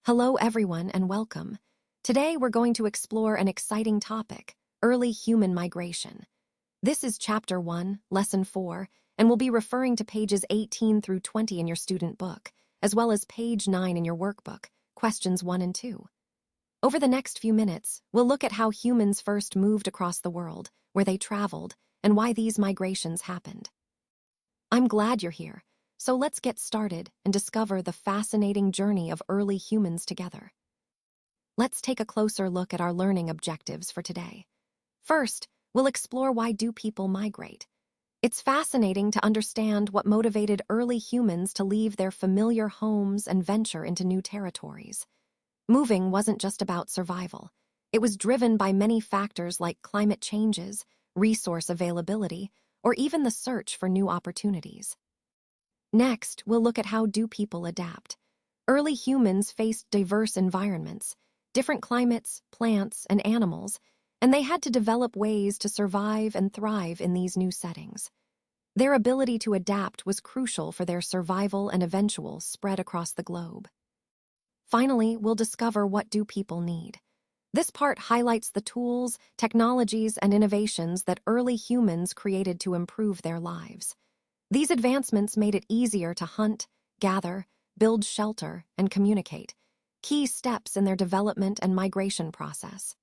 Hello, everyone, and welcome. Today, we're going to explore an exciting topic, early human migration. This is Chapter 1, Lesson 4, and we'll be referring to pages 18 through 20 in your student book, as well as page 9 in your workbook, questions 1 and 2. Over the next few minutes, we'll look at how humans first moved across the world, where they traveled, and why these migrations happened. I'm glad you're here. So let's get started and discover the fascinating journey of early humans together. Let's take a closer look at our learning objectives for today. First, we'll explore why do people migrate. It's fascinating to understand what motivated early humans to leave their familiar homes and venture into new territories. Moving wasn't just about survival. It was driven by many factors like climate changes, resource availability, or even the search for new opportunities. Next, we'll look at how do people adapt. Early humans faced diverse environments, different climates, plants, and animals, and they had to develop ways to survive and thrive in these new settings. Their ability to adapt was crucial for their survival and eventual spread across the globe. Finally, we'll discover what do people need. This part highlights the tools, technologies, and innovations that early humans created to improve their lives. These advancements made it easier to hunt, gather, build shelter, and communicate, key steps in their development and migration process.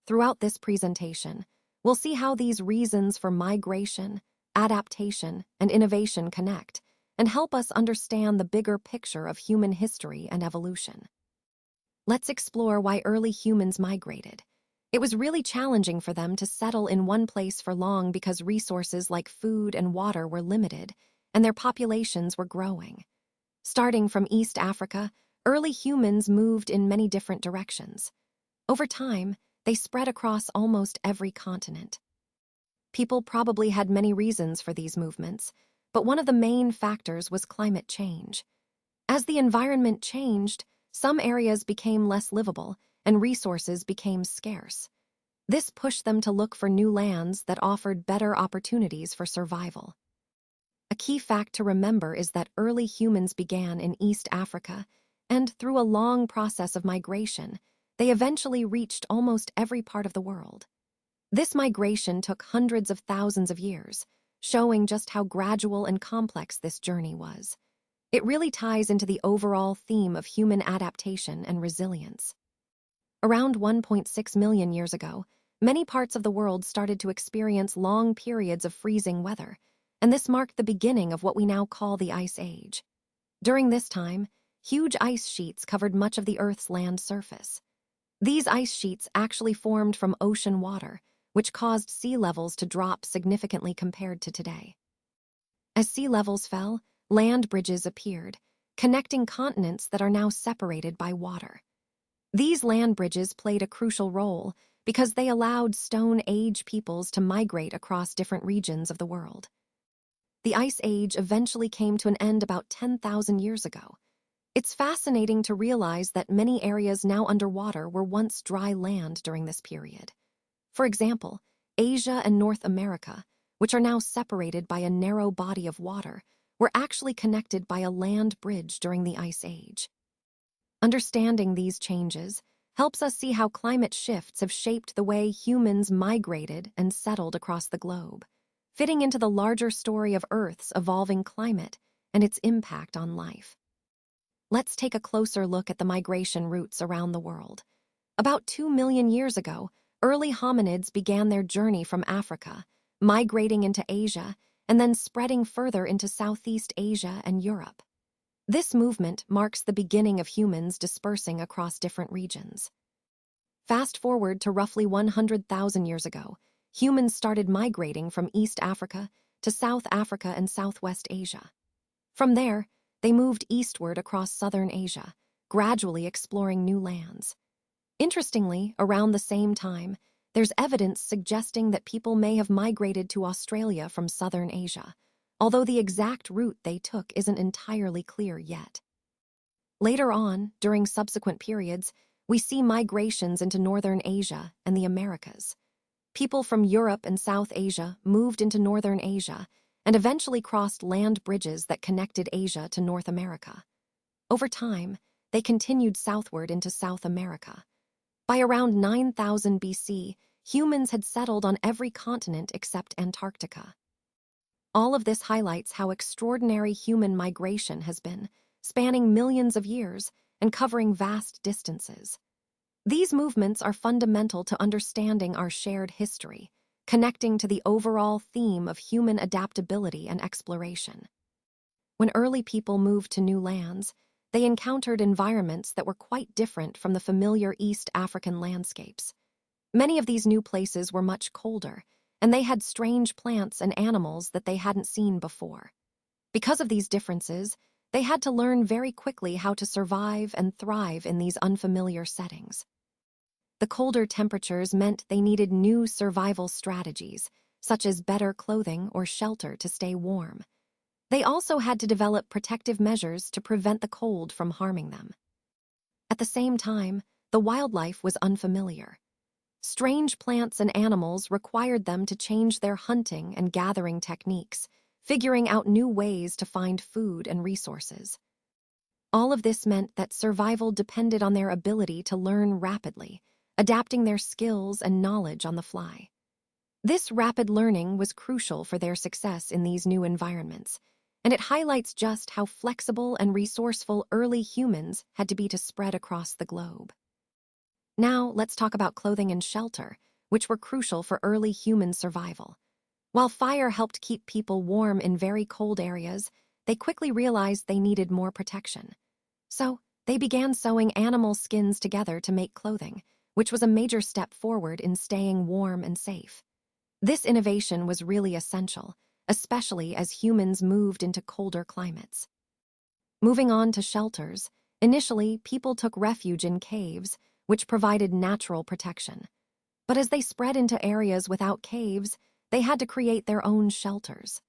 Throughout this presentation, we'll see how these reasons for migration, adaptation, and innovation connect and help us understand the bigger picture of human history and evolution. Let's explore why early humans migrated. It was really challenging for them to settle in one place for long because resources like food and water were limited, and their populations were growing. Starting from East Africa, early humans moved in many different directions. Over time, they spread across almost every continent. People probably had many reasons for these movements, but one of the main factors was climate change. As the environment changed, some areas became less livable, and resources became scarce. This pushed them to look for new lands that offered better opportunities for survival. A key fact to remember is that early humans began in East Africa, and through a long process of migration, they eventually reached almost every part of the world. This migration took hundreds of thousands of years, showing just how gradual and complex this journey was. It really ties into the overall theme of human adaptation and resilience. Around 1.6 million years ago, many parts of the world started to experience long periods of freezing weather, and this marked the beginning of what we now call the Ice Age. During this time, huge ice sheets covered much of the Earth's land surface. These ice sheets actually formed from ocean water, which caused sea levels to drop significantly compared to today. As sea levels fell, land bridges appeared, connecting continents that are now separated by water. These land bridges played a crucial role because they allowed Stone Age peoples to migrate across different regions of the world. The Ice Age eventually came to an end about 10,000 years ago. It's fascinating to realize that many areas now underwater were once dry land during this period. For example, Asia and North America, which are now separated by a narrow body of water, were actually connected by a land bridge during the Ice Age. Understanding these changes helps us see how climate shifts have shaped the way humans migrated and settled across the globe, fitting into the larger story of Earth's evolving climate and its impact on life. Let's take a closer look at the migration routes around the world. About 2 million years ago, early hominids began their journey from Africa, migrating into Asia, and then spreading further into Southeast Asia and Europe. This movement marks the beginning of humans dispersing across different regions. Fast forward to roughly 100,000 years ago, humans started migrating from East Africa to South Africa and Southwest Asia. From there, they moved eastward across southern Asia, gradually exploring new lands. Interestingly, around the same time, there's evidence suggesting that people may have migrated to Australia from southern Asia, although the exact route they took isn't entirely clear yet. Later on, during subsequent periods, we see migrations into northern Asia and the Americas. People from Europe and South Asia moved into northern Asia and eventually crossed land bridges that connected Asia to North America. Over time, they continued southward into South America. By around 9000 BC, humans had settled on every continent except Antarctica. All of this highlights how extraordinary human migration has been, spanning millions of years and covering vast distances. These movements are fundamental to understanding our shared history, connecting to the overall theme of human adaptability and exploration. When early people moved to new lands, they encountered environments that were quite different from the familiar East African landscapes. Many of these new places were much colder, and they had strange plants and animals that they hadn't seen before. Because of these differences, they had to learn very quickly how to survive and thrive in these unfamiliar settings. The colder temperatures meant they needed new survival strategies, such as better clothing or shelter to stay warm. They also had to develop protective measures to prevent the cold from harming them. At the same time, the wildlife was unfamiliar. Strange plants and animals required them to change their hunting and gathering techniques, figuring out new ways to find food and resources. All of this meant that survival depended on their ability to learn rapidly, adapting their skills and knowledge on the fly. This rapid learning was crucial for their success in these new environments, and it highlights just how flexible and resourceful early humans had to be to spread across the globe. Now, let's talk about clothing and shelter, which were crucial for early human survival. While fire helped keep people warm in very cold areas, they quickly realized they needed more protection. So, they began sewing animal skins together to make clothing, which was a major step forward in staying warm and safe. This innovation was really essential, especially as humans moved into colder climates. Moving on to shelters, initially people took refuge in caves, which provided natural protection. But as they spread into areas without caves, they had to create their own shelters.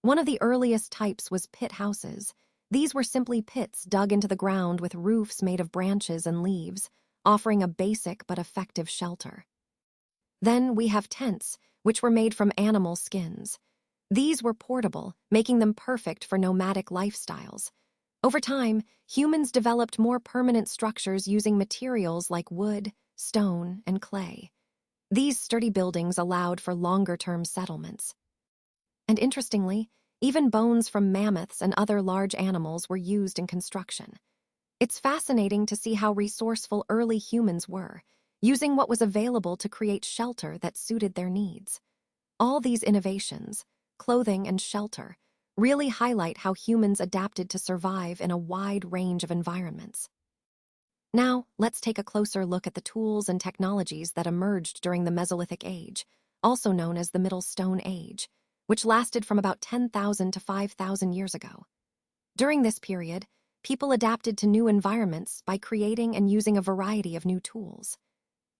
One of the earliest types was pit houses. These were simply pits dug into the ground with roofs made of branches and leaves, offering a basic but effective shelter. Then we have tents, which were made from animal skins. These were portable, making them perfect for nomadic lifestyles. Over time, humans developed more permanent structures using materials like wood, stone, and clay. These sturdy buildings allowed for longer-term settlements. And interestingly, even bones from mammoths and other large animals were used in construction. It's fascinating to see how resourceful early humans were, using what was available to create shelter that suited their needs. All these innovations, clothing and shelter, really highlight how humans adapted to survive in a wide range of environments. Now, let's take a closer look at the tools and technologies that emerged during the Mesolithic Age, also known as the Middle Stone Age, which lasted from about 10,000 to 5,000 years ago. During this period, people adapted to new environments by creating and using a variety of new tools.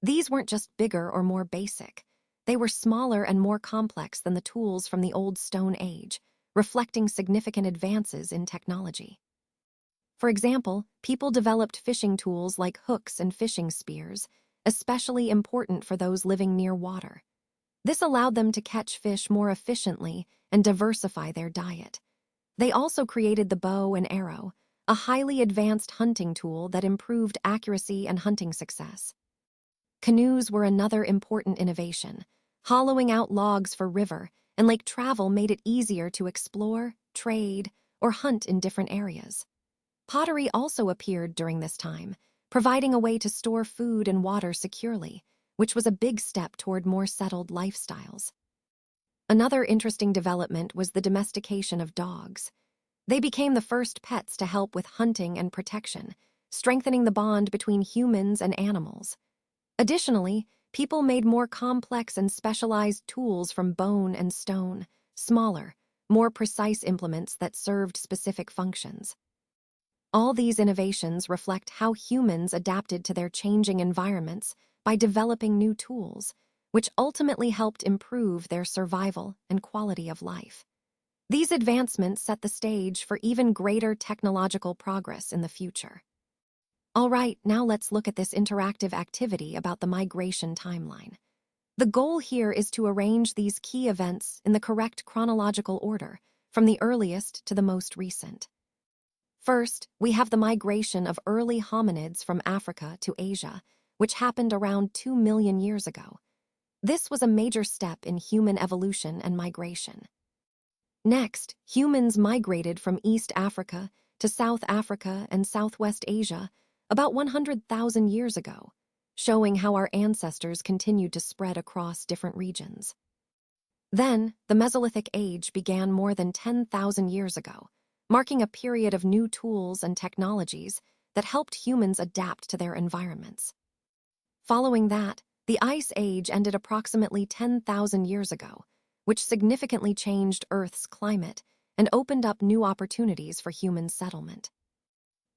These weren't just bigger or more basic. They were smaller and more complex than the tools from the Old Stone Age, reflecting significant advances in technology. For example, people developed fishing tools like hooks and fishing spears, especially important for those living near water. This allowed them to catch fish more efficiently and diversify their diet. They also created the bow and arrow, a highly advanced hunting tool that improved accuracy and hunting success. Canoes were another important innovation. Hollowing out logs for river and lake travel made it easier to explore, trade, or hunt in different areas. Pottery also appeared during this time, providing a way to store food and water securely, which was a big step toward more settled lifestyles. Another interesting development was the domestication of dogs. They became the first pets to help with hunting and protection, strengthening the bond between humans and animals. Additionally, people made more complex and specialized tools from bone and stone, smaller, more precise implements that served specific functions. All these innovations reflect how humans adapted to their changing environments by developing new tools, which ultimately helped improve their survival and quality of life. These advancements set the stage for even greater technological progress in the future. All right, now let's look at this interactive activity about the migration timeline. The goal here is to arrange these key events in the correct chronological order, from the earliest to the most recent. First, we have the migration of early hominids from Africa to Asia, which happened around 2 million years ago. This was a major step in human evolution and migration. Next, humans migrated from East Africa to South Africa and Southwest Asia about 100,000 years ago, showing how our ancestors continued to spread across different regions. Then, the Mesolithic Age began more than 10,000 years ago, marking a period of new tools and technologies that helped humans adapt to their environments. Following that, the Ice Age ended approximately 10,000 years ago, which significantly changed Earth's climate and opened up new opportunities for human settlement.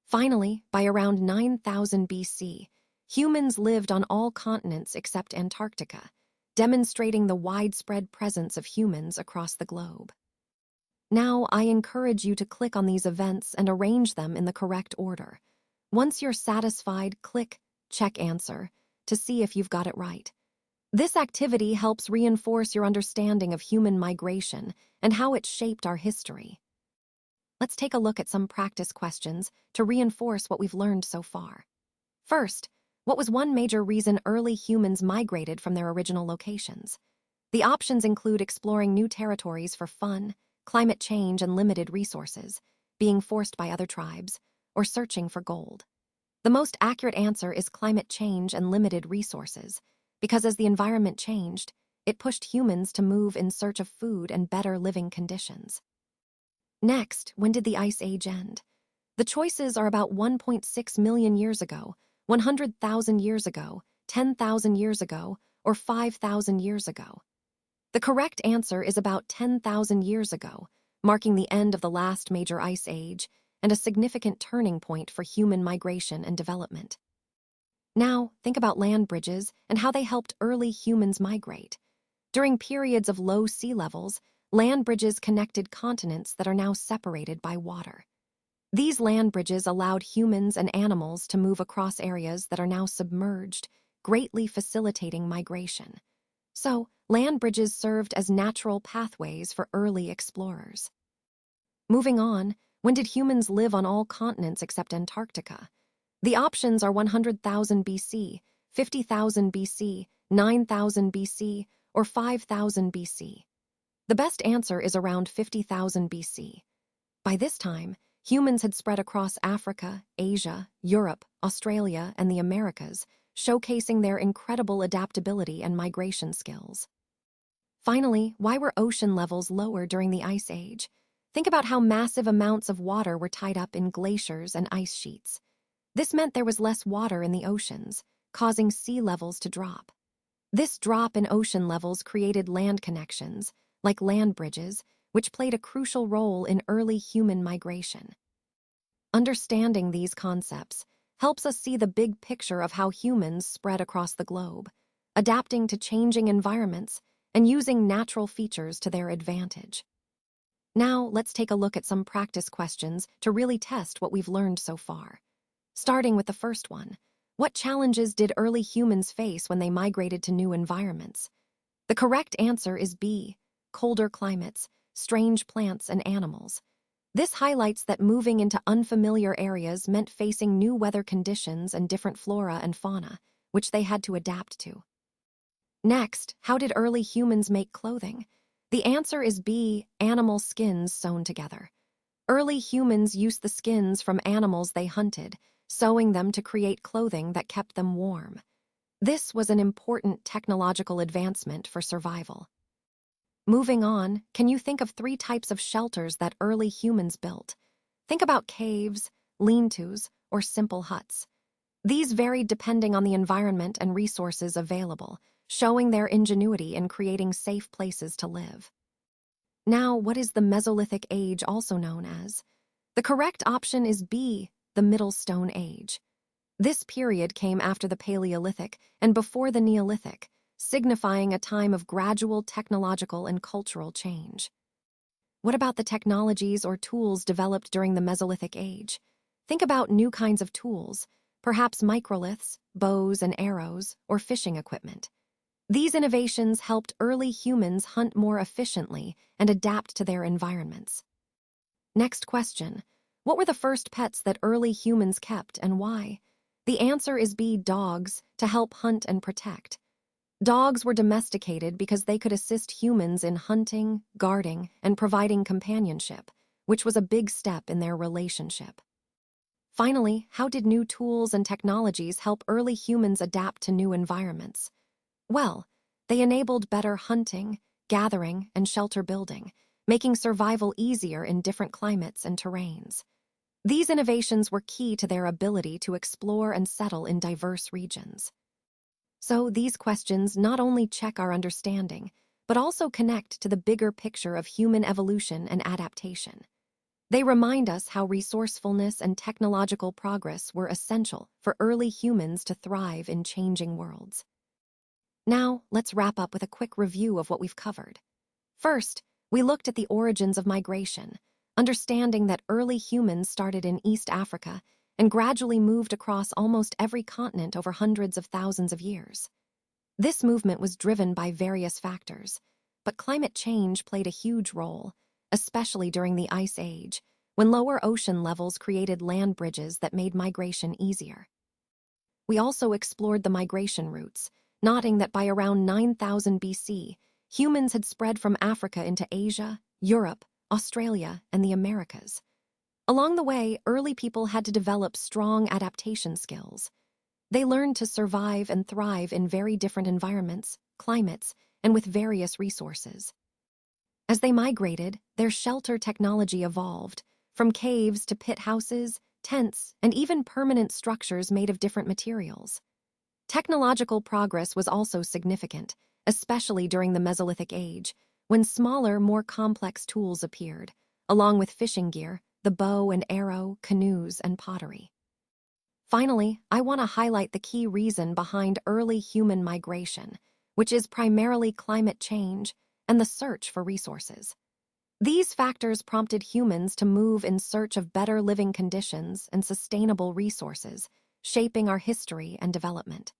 Finally, by around 9,000 BC, humans lived on all continents except Antarctica, demonstrating the widespread presence of humans across the globe. Now, I encourage you to click on these events and arrange them in the correct order. Once you're satisfied, click Check Answer to see if you've got it right. This activity helps reinforce your understanding of human migration and how it shaped our history. Let's take a look at some practice questions to reinforce what we've learned so far. First, what was one major reason early humans migrated from their original locations? The options include exploring new territories for fun, climate change and limited resources, being forced by other tribes, or searching for gold. The most accurate answer is climate change and limited resources, because as the environment changed, it pushed humans to move in search of food and better living conditions. Next, when did the Ice Age end? The choices are about 1.6 million years ago, 100,000 years ago, 10,000 years ago, or 5,000 years ago. The correct answer is about 10,000 years ago, marking the end of the last major ice age and a significant turning point for human migration and development. Now, think about land bridges and how they helped early humans migrate. During periods of low sea levels, land bridges connected continents that are now separated by water. These land bridges allowed humans and animals to move across areas that are now submerged, greatly facilitating migration. So, land bridges served as natural pathways for early explorers. Moving on, when did humans live on all continents except Antarctica? The options are 100,000 BC, 50,000 BC, 9,000 BC, or 5,000 BC. The best answer is around 50,000 BC. By this time, humans had spread across Africa, Asia, Europe, Australia, and the Americas, showcasing their incredible adaptability and migration skills. Finally, why were ocean levels lower during the Ice Age? Think about how massive amounts of water were tied up in glaciers and ice sheets. This meant there was less water in the oceans, causing sea levels to drop. This drop in ocean levels created land connections, like land bridges, which played a crucial role in early human migration. Understanding these concepts helps us see the big picture of how humans spread across the globe, adapting to changing environments and using natural features to their advantage. Now, let's take a look at some practice questions to really test what we've learned so far. Starting with the first one, what challenges did early humans face when they migrated to new environments? The correct answer is B, colder climates, strange plants and animals. This highlights that moving into unfamiliar areas meant facing new weather conditions and different flora and fauna, which they had to adapt to. Next, how did early humans make clothing? The answer is B, animal skins sewn together. Early humans used the skins from animals they hunted, sewing them to create clothing that kept them warm. This was an important technological advancement for survival. Moving on, can you think of 3 types of shelters that early humans built? Think about caves, lean-tos, or simple huts. These varied depending on the environment and resources available, showing their ingenuity in creating safe places to live. Now, what is the Mesolithic Age also known as? The correct option is B, the Middle Stone Age. This period came after the Paleolithic and before the Neolithic, signifying a time of gradual technological and cultural change. What about the technologies or tools developed during the Mesolithic Age? Think about new kinds of tools, perhaps microliths, bows and arrows, or fishing equipment. These innovations helped early humans hunt more efficiently and adapt to their environments. Next question. What were the first pets that early humans kept and why? The answer is B, dogs, to help hunt and protect. Dogs were domesticated because they could assist humans in hunting, guarding, and providing companionship, which was a big step in their relationship. Finally, how did new tools and technologies help early humans adapt to new environments? Well, they enabled better hunting, gathering, and shelter building, making survival easier in different climates and terrains. These innovations were key to their ability to explore and settle in diverse regions. So these questions not only check our understanding, but also connect to the bigger picture of human evolution and adaptation. They remind us how resourcefulness and technological progress were essential for early humans to thrive in changing worlds. Now, let's wrap up with a quick review of what we've covered. First, we looked at the origins of migration, understanding that early humans started in East Africa and gradually moved across almost every continent over hundreds of thousands of years. This movement was driven by various factors, but climate change played a huge role, especially during the Ice Age, when lower ocean levels created land bridges that made migration easier. We also explored the migration routes, noting that by around 9000 BC, humans had spread from Africa into Asia, Europe, Australia, and the Americas. Along the way, early people had to develop strong adaptation skills. They learned to survive and thrive in very different environments, climates, and with various resources. As they migrated, their shelter technology evolved, from caves to pit houses, tents, and even permanent structures made of different materials. Technological progress was also significant, especially during the Mesolithic Age, when smaller, more complex tools appeared, along with fishing gear, the bow and arrow, canoes, and pottery. Finally, I want to highlight the key reason behind early human migration, which is primarily climate change and the search for resources. These factors prompted humans to move in search of better living conditions and sustainable resources, shaping our history and development.